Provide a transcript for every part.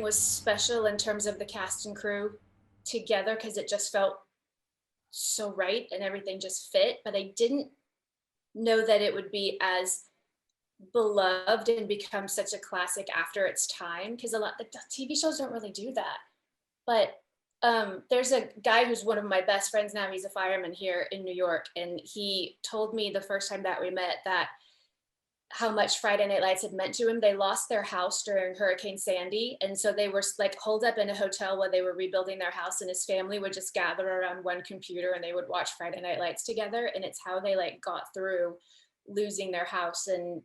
was special in terms of the cast and crew together, because it just felt so right and everything just fit. But I didn't know that it would be as beloved and become such a classic after its time, because a lot the TV shows don't really do that. But there's a guy who's one of my best friends now. He's a fireman here in New York, and he told me the first time that we met that how much Friday Night Lights had meant to him. They lost their house during Hurricane Sandy, and so they were like holed up in a hotel while they were rebuilding their house, and his family would just gather around one computer and they would watch Friday Night Lights together, and it's how they like got through losing their house and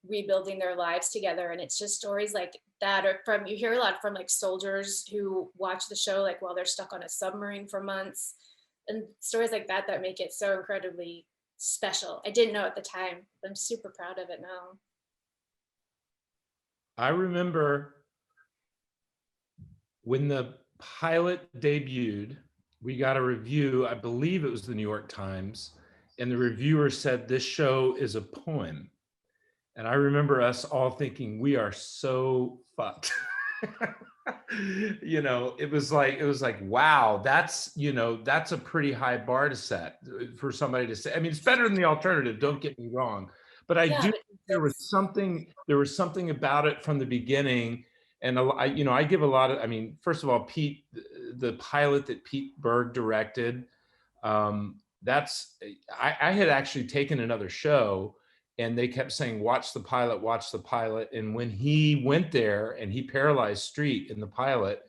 rebuilding their lives together. And it's just stories like that, or from, you hear a lot from like soldiers who watch the show like while they're stuck on a submarine for months, and stories like that that make it so incredibly special. I didn't know at the time. I'm super proud of it now. I remember when the pilot debuted, we got a review, I believe it was the New York Times, and the reviewer said, "This show is a poem." And I remember us all thinking, we are so fucked. You know, it was like, wow, that's, you know, that's a pretty high bar to set for somebody to say. I mean, it's better than the alternative, don't get me wrong. But I do think there was something about it from the beginning. And you know, I give a lot of, I mean, first of all, Pete, the pilot that Pete Berg directed, that's, I had actually taken another show and they kept saying, watch the pilot, watch the pilot. And when he went there and he paralyzed Street in the pilot,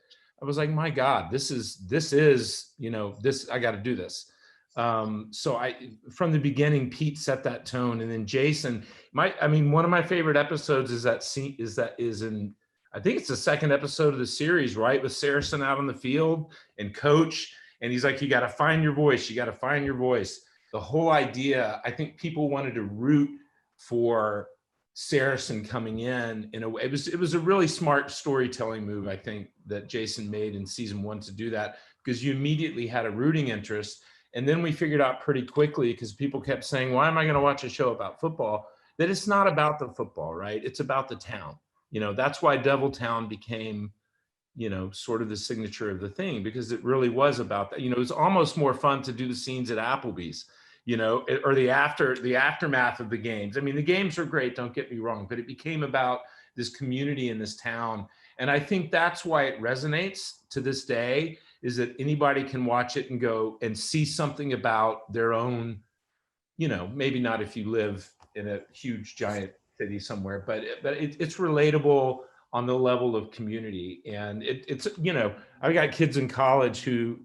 I was like, my God, this is, you know, this, I got to do this. So from the beginning, Pete set that tone. And then Jason, I mean, one of my favorite episodes is that scene, is in, I think it's the second episode of the series, right? With Saracen out on the field and Coach. And he's like, you got to find your voice. You got to find your voice. The whole idea, I think people wanted to root for Saracen coming in a way. It was a really smart storytelling move, I think, that Jason made in season 1 to do that, because you immediately had a rooting interest. And then we figured out pretty quickly, because people kept saying, why am I going to watch a show about football? That it's not about the football, right? It's about the town. You know, that's why Deviltown became, you know, sort of the signature of the thing, because it really was about that. You know, it was almost more fun to do the scenes at Applebee's, you know, or the aftermath of the games. I mean, the games are great, don't get me wrong, but it became about this community in this town. And I think that's why it resonates to this day, is that anybody can watch it and go and see something about their own, you know, maybe not if you live in a huge giant city somewhere, but it's relatable on the level of community. And it's, you know, I've got kids in college who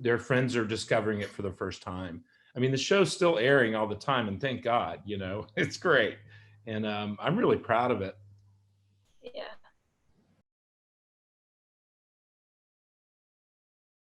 their friends are discovering it for the first time. I mean, the show's still airing all the time, and thank God, you know, it's great. And I'm really proud of it.